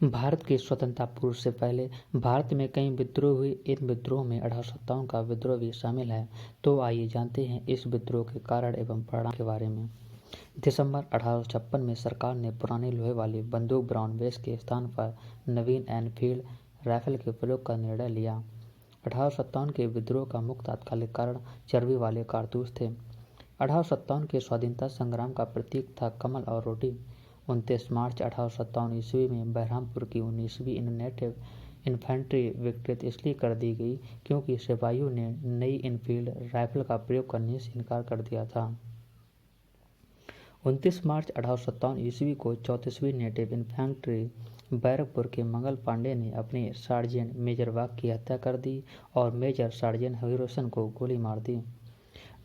भारत की स्वतंत्रता पूर्व से पहले भारत में कई विद्रोह हुए। इन विद्रोह में 1857 का विद्रोह भी शामिल है। तो आइए जानते हैं इस विद्रोह के कारण एवं परिणाम के बारे में। दिसंबर 1856 में सरकार ने पुरानी लोहे वाली बंदूक ब्राउन बेस के स्थान पर नवीन एनफील्ड राइफल के प्रयोग का निर्णय लिया। 1857 के विद्रोह का मुख्य तात्कालिक कारण चर्बी वाले कारतूस थे। 1857 के स्वाधीनता संग्राम का प्रतीक था कमल और रोटी। 29 मार्च 1857 ईस्वी में बहरामपुर की 19वीं नेटिव इन्फेंट्री विकृत इसलिए कर दी गई क्योंकि सिपाहियों ने नई इनफील्ड राइफल का प्रयोग करने से इनकार कर दिया था। 29 मार्च 1857 ईस्वी को 34वीं नेटिव इन्फेंट्री बैरकपुर के मंगल पांडे ने अपने सार्जेंट मेजर वाघ की हत्या कर दी और मेजर सार्जेंट हरिरोशन को गोली मार दी।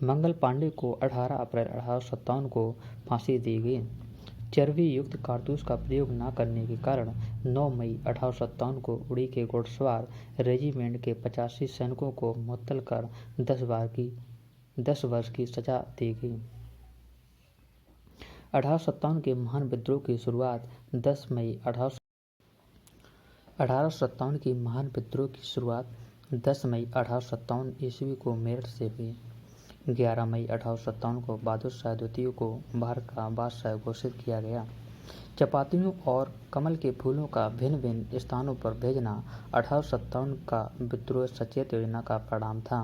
मंगल पांडे को 18 अप्रैल 1857 को फांसी दी गई। चर्बी युक्त कारतूस का प्रयोग न करने के कारण 9 मई 1857 को उड़ी के घुड़सवार रेजिमेंट के 85 सैनिकों को मुअत्तल कर 10 वर्ष की सजा दी गई। 1857 के महान विद्रोह की शुरुआत 10 मई 1857 ईस्वी को मेरठ से हुई। 11 मई 1857 को बहादुर शाह द्वितीय को भारत का बादशाह घोषित किया गया। चपातियों और कमल के फूलों का भिन्न भिन्न स्थानों पर भेजना 1857 का विद्रोह सचेत योजना का परिणाम था।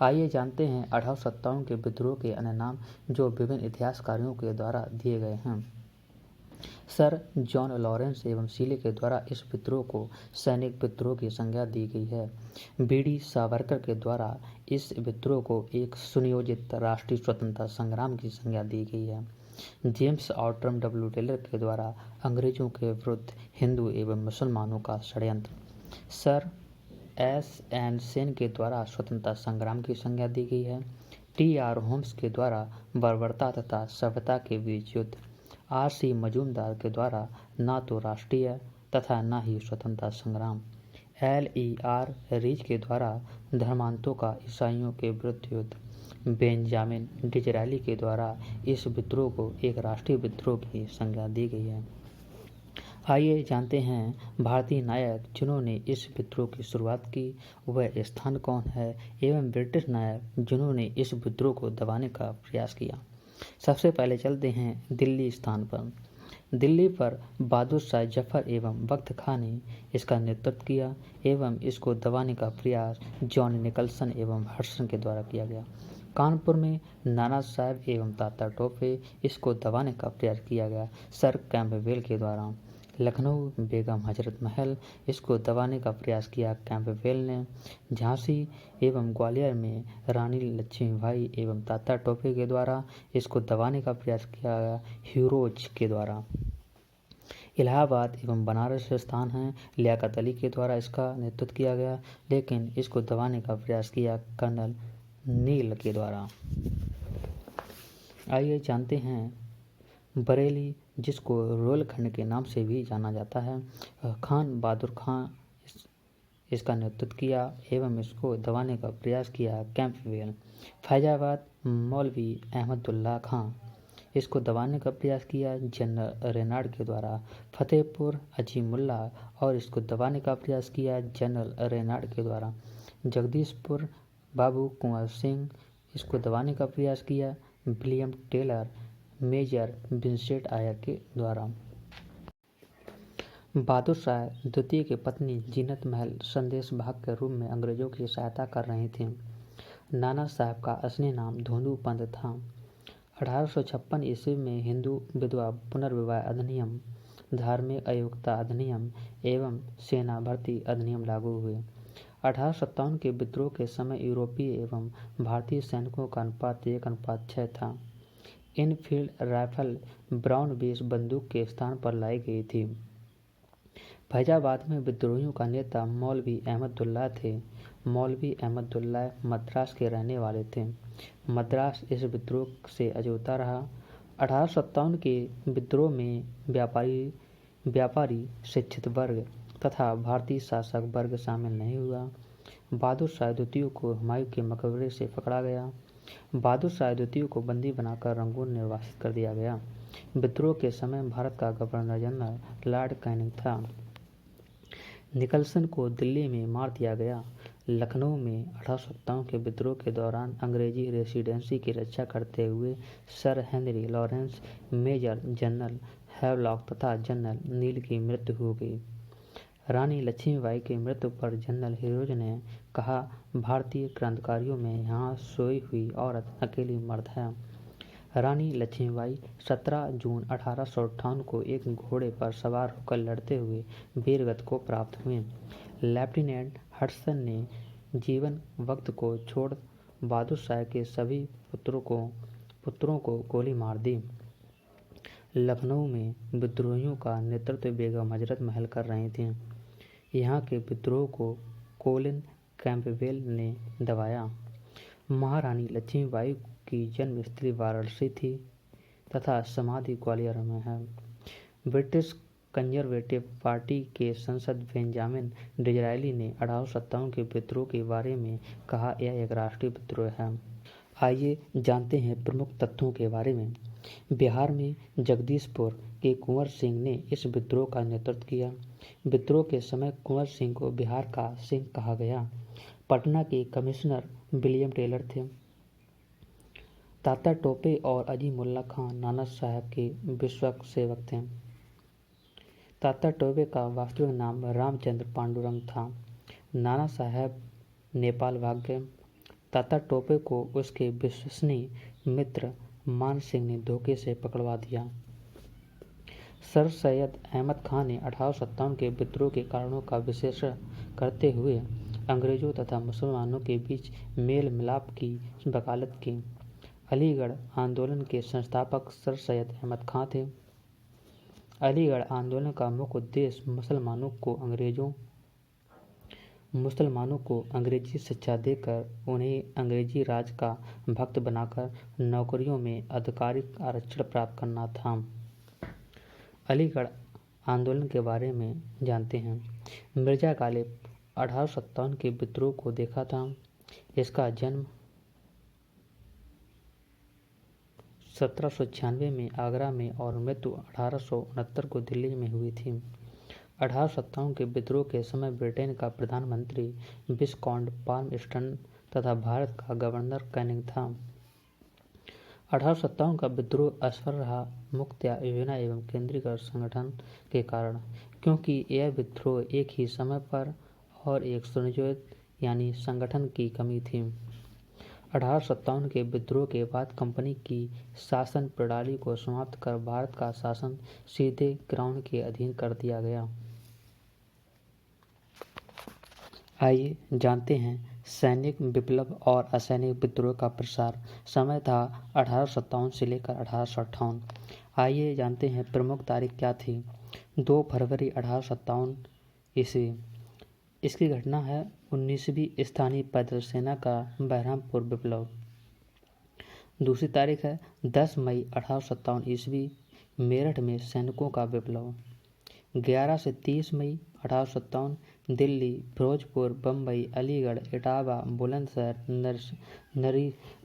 आइए जानते हैं 1857 के विद्रोह के अन्य नाम जो विभिन्न इतिहासकारों के द्वारा दिए गए हैं। सर जॉन लॉरेंस एवं सीले के द्वारा इस विद्रोह को सैनिक विद्रोह की संज्ञा दी गई है। बीडी सावरकर के द्वारा इस विद्रोह को एक सुनियोजित राष्ट्रीय स्वतंत्रता संग्राम की संज्ञा दी गई है। जेम्स आउट्रम डब्ल्यू टेलर के द्वारा अंग्रेजों के विरुद्ध हिंदू एवं मुसलमानों का षड्यंत्र। Sir SN. सेन के द्वारा स्वतंत्रता संग्राम की संज्ञा दी गई है। टी.आर. होम्स के द्वारा बर्बरता तथा सभ्यता के बीच युद्ध। R.C. मजूमदार के द्वारा न तो राष्ट्रीय तथा न ही स्वतंत्रता संग्राम। L.E.R. रीच के द्वारा धर्मांतों का ईसाइयों के विरुद्ध युद्ध। बेंजामिन डिज़रायली के द्वारा इस विद्रोह को एक राष्ट्रीय विद्रोह की संज्ञा दी गई है। आइए जानते हैं भारतीय नायक जिन्होंने इस विद्रोह की शुरुआत की वह स्थान कौन है एवं ब्रिटिश नायक जिन्होंने इस विद्रोह को दबाने का प्रयास किया। सबसे पहले चलते हैं दिल्ली स्थान पर। दिल्ली पर बहादुर शाह जफर एवं बख्त खां ने इसका नेतृत्व किया एवं इसको दबाने का प्रयास जॉन निकलसन एवं हडसन के द्वारा किया गया। कानपुर में नाना साहब एवं तात्या टोपे इसको दबाने का प्रयास किया गया सर कैंपबेल के द्वारा। लखनऊ बेगम हजरत महल इसको दबाने का प्रयास किया कैंपबेल ने। झांसी एवं ग्वालियर में रानी लक्ष्मीबाई एवं तात्या टोपे के द्वारा इसको दबाने का प्रयास किया गया ह्यूरोज के द्वारा। इलाहाबाद एवं बनारस स्थान है लियाकत अली के द्वारा इसका नेतृत्व किया गया लेकिन इसको दबाने का प्रयास किया कर्नल नील के द्वारा। आइए जानते हैं बरेली जिसको रोहिलखंड के नाम से भी जाना जाता है। खान बहादुर खां इसका नेतृत्व किया एवं इसको दबाने का प्रयास किया कैंपबेल। फैजाबाद मौलवी अहमदुल्ला खां इसको दबाने का प्रयास किया जनरल रेनाड के द्वारा। फतेहपुर अजीमुल्ला और इसको दबाने का प्रयास किया जनरल रेनाड के द्वारा। जगदीशपुर बाबू कुंवर सिंह इसको दबाने का प्रयास किया William Taylor Major Vincent Eyre के द्वारा। बहादुर शाह द्वितीय की पत्नी जीनत महल संदेश भाग के रूप में अंग्रेजों की सहायता कर रही थीं। नाना साहब का असली नाम धोंदू पंत था। 1856 ईस्वी में हिंदू विधवा पुनर्विवाह अधिनियम, धार्मिक अयोग्यता अधिनियम एवं सेना भर्ती अधिनियम लागू हुए। 1857 के विद्रोह के समय यूरोपीय एवं भारतीय सैनिकों का अनुपात 1:6 था। इनफील्ड राइफल ब्राउन बेस बंदूक के स्थान पर लाई गई थी। फैजाबाद में विद्रोहियों का नेता मौलवी अहमदुल्ला थे। मौलवी अहमदुल्ला मद्रास के रहने वाले थे। मद्रास इस विद्रोह से अजूता रहा। 1857 के विद्रोह में व्यापारी शिक्षित वर्ग तथा भारतीय शासक वर्ग शामिल नहीं हुआ। बहादुर शाह द्वितीय को हुमायूं के मकबरे से पकड़ा गया। बहादुर शाह द्वितीय को बंदी बनाकर रंगून निर्वासित कर दिया गया। विद्रोह के समय भारत का गवर्नर जनरल लॉर्ड कैनिंग था। निकलसन को दिल्ली में मार दिया गया। लखनऊ में 1857 के विद्रोह के दौरान अंग्रेजी रेसिडेंसी की रक्षा करते हुए Sir Henry Lawrence, Major General Havelock तथा जनरल नील की मृत्यु हो गई। रानी लक्ष्मीबाई की मृत्यु पर जनरल हीरोज ने कहा, भारतीय क्रांतिकारियों में यहाँ सोई हुई औरत अकेली मर्द है। रानी लक्ष्मीबाई 17 जून 1858 को एक घोड़े पर सवार होकर लड़ते हुए वीरगति को प्राप्त हुए। लेफ्टिनेंट हडसन ने जीवन वक्त को छोड़ बहादुर शाह के सभी पुत्रों को गोली मार दी। लखनऊ में विद्रोहियों का नेतृत्व बेगम हजरत महल कर रही थीं। यहाँ के विद्रोह को कोलिन कैंपबेल ने दबाया। महारानी लक्ष्मीबाई की जन्मस्थली वाराणसी थी तथा समाधि ग्वालियर में है। ब्रिटिश कंजर्वेटिव पार्टी के सांसद बेंजामिन डिज़रायली ने 1857 के विद्रोह के बारे में कहा, यह एक राष्ट्रीय विद्रोह है। आइए जानते हैं प्रमुख तथ्यों के बारे में। बिहार में जगदीशपुर के कुंवर सिंह ने इस विद्रोह का नेतृत्व किया। विद्रोह के समय कुंवर सिंह को बिहार का सिंह कहा गया। पटना के कमिश्नर विलियम टेलर थे। तात्या टोपे और अजीमुल्ला खां नाना साहब के विश्वस्त सेवक थे। तात्या टोपे का वास्तविक नाम रामचंद्र पांडुरंग था। नाना साहब नेपाल भाग गए। तात्या टोपे को उसके विश्वसनीय मित्र मान सिंह ने धोखे से पकड़वा दिया। सर सैयद अहमद खान ने 1857 के विद्रोह के कारणों का विश्लेषण करते हुए अंग्रेजों तथा मुसलमानों के बीच मेल मिलाप की वकालत की। अलीगढ़ आंदोलन के संस्थापक सर सैयद अहमद खान थे। अलीगढ़ आंदोलन का मुख्य उद्देश्य मुसलमानों को अंग्रेजी शिक्षा देकर उन्हें अंग्रेजी राज का भक्त बनाकर नौकरियों में आधिकारिक आरक्षण प्राप्त करना था। अलीगढ़ आंदोलन के बारे में जानते हैं। मिर्जा गालिब 1857 के विद्रोह को देखा था। इसका जन्म 1796 में आगरा में और मृत्यु 1869 को दिल्ली में हुई थी। 1857 के विद्रोह के समय ब्रिटेन का प्रधानमंत्री विस्काउंट पाल्मस्टन तथा भारत का गवर्नर कैनिंग था। 1857 का विद्रोह असफल रहा मुक्त्या योजना एवं केंद्रीकृत संगठन के कारण, क्योंकि यह विद्रोह एक ही समय पर और एक सुनियोजित यानी संगठन की कमी थी। 1857 के विद्रोह के बाद कंपनी की शासन प्रणाली को समाप्त कर भारत का शासन सीधे क्राउन के अधीन कर दिया गया। आइए जानते हैं सैनिक विप्लव और असैनिक विद्रोह का प्रसार। समय था 1857 से लेकर 1858। आइए जानते हैं प्रमुख तारीख क्या थी। 2 फरवरी 1857 ईस्वी। इसकी घटना है 19वीं स्थानीय पैदल सेना का बहरामपुर विप्लव। दूसरी तारीख है 10 मई 1857 ईस्वी, मेरठ में सैनिकों का विप्लव। 11 से 30 मई 1857 दिल्ली, फिरोजपुर, बम्बई, अलीगढ़, इटावा, बुलंदशहर,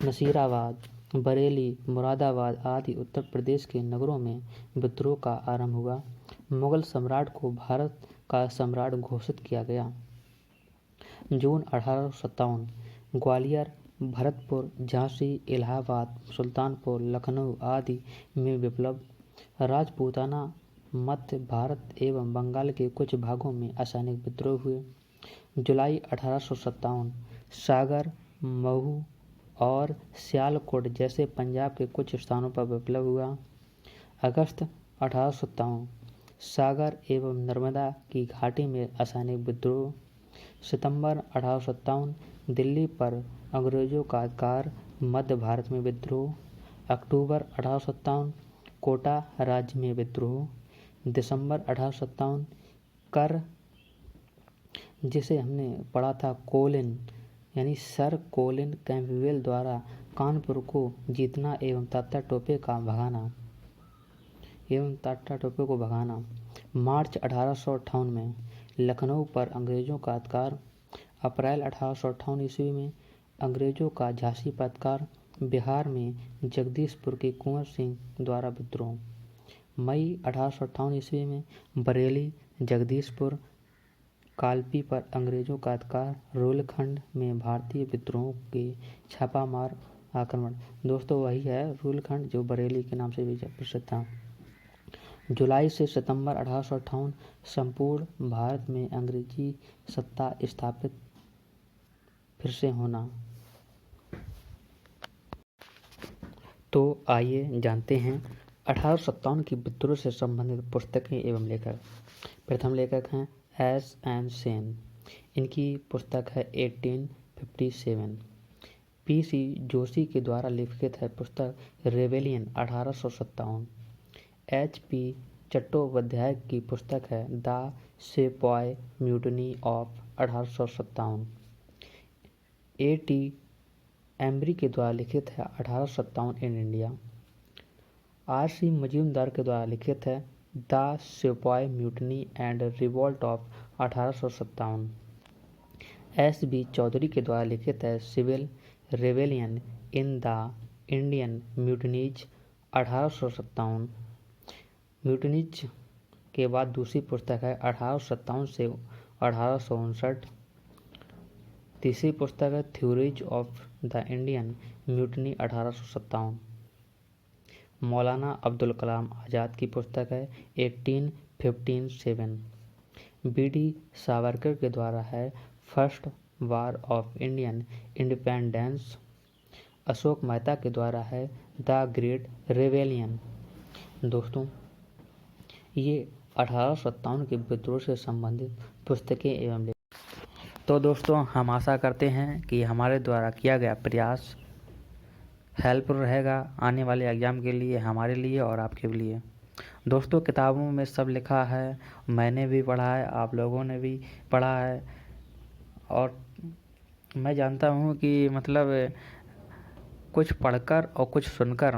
नसीराबाद, बरेली, मुरादाबाद आदि उत्तर प्रदेश के नगरों में विद्रोह का आरंभ हुआ। मुगल सम्राट को भारत का सम्राट घोषित किया गया। जून 1857 ग्वालियर, भरतपुर, झांसी, इलाहाबाद, सुल्तानपुर, लखनऊ आदि में विप्लव। राजपूताना, मध्य भारत एवं बंगाल के कुछ भागों में असैनिक विद्रोह हुए। जुलाई 1857 सागर, महू और सियालकोट जैसे पंजाब के कुछ स्थानों पर विप्लव हुआ। अगस्त 1857 सागर एवं नर्मदा की घाटी में असैनिक विद्रोह। सितंबर 1857 दिल्ली पर अंग्रेजों का अधिकार, मध्य भारत में विद्रोह। अक्टूबर 1857 कोटा राज्य में विद्रोह। दिसंबर 1857 कर, जिसे हमने पढ़ा था कोलिन यानी सर कोलिन कैंपबेल द्वारा कानपुर को जीतना एवं तात्या टोपे को भगाना। मार्च 1858 में लखनऊ पर अंग्रेजों का अधिकार। अप्रैल 1858 ईस्वी में अंग्रेजों का झांसी पर अधिकार। बिहार में जगदीशपुर के कुंवर सिंह द्वारा विद्रोह। मई 1858 ईस्वी में बरेली, जगदीशपुर, कालपी पर अंग्रेजों का अधिकार। रुलखंड में भारतीय विद्रोह के छापामार आक्रमण। दोस्तों वही है रुलखंड जो बरेली के नाम से भी प्रसिद्ध था। जुलाई से सितंबर 1858 संपूर्ण भारत में अंग्रेजी सत्ता स्थापित फिर से होना। तो आइए जानते हैं 1857 की विद्रोह से संबंधित पुस्तकें एवं लेखक। प्रथम लेखक हैं S.N. सेन। इनकी पुस्तक है 1857। P.C. जोशी के द्वारा लिखित है पुस्तक रेबेलियन 1857। H.P. चट्टोपाध्याय की पुस्तक है the sepoy mutiny of 1857। A.T. Ambery के द्वारा लिखित है 1857 इन इंडिया। R.C. मजूमदार के द्वारा लिखित है the sepoy mutiny and revolt of 1857। S.B. Chaudhuri के द्वारा लिखित है civil rebellion in the Indian mutinies 1857। Mutinies के बाद दूसरी पुस्तक है 1857 से 1859। तीसरी पुस्तक है theories of the Indian mutiny 1857। मौलाना अब्दुल कलाम आज़ाद की पुस्तक है 1857। B.D. सावरकर के द्वारा है first war of Indian independence. Ashok Mehta के द्वारा है द ग्रेट रेबेलियन। दोस्तों ये 1857 के विद्रोह से संबंधित पुस्तकें एवं तो दोस्तों हम आशा करते हैं कि हमारे द्वारा किया गया प्रयास हेल्पफुल रहेगा आने वाले एग्ज़ाम के लिए, हमारे लिए और आपके लिए। दोस्तों किताबों में सब लिखा है, मैंने भी पढ़ा है, आप लोगों ने भी पढ़ा है और मैं जानता हूँ कि मतलब कुछ पढ़कर और कुछ सुनकर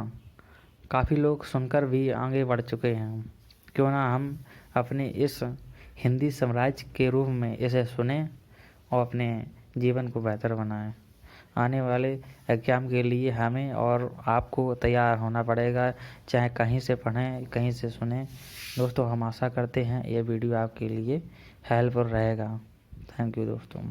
काफ़ी लोग सुनकर भी आगे बढ़ चुके हैं। क्यों ना हम अपने इस हिंदी साम्राज्य के रूप में इसे सुने और अपने जीवन को बेहतर बनाएं। आने वाले एग्ज़ाम के लिए हमें और आपको तैयार होना पड़ेगा, चाहे कहीं से पढ़ें कहीं से सुने। दोस्तों हम आशा करते हैं ये वीडियो आपके लिए हेल्पफुल रहेगा। थैंक यू दोस्तों।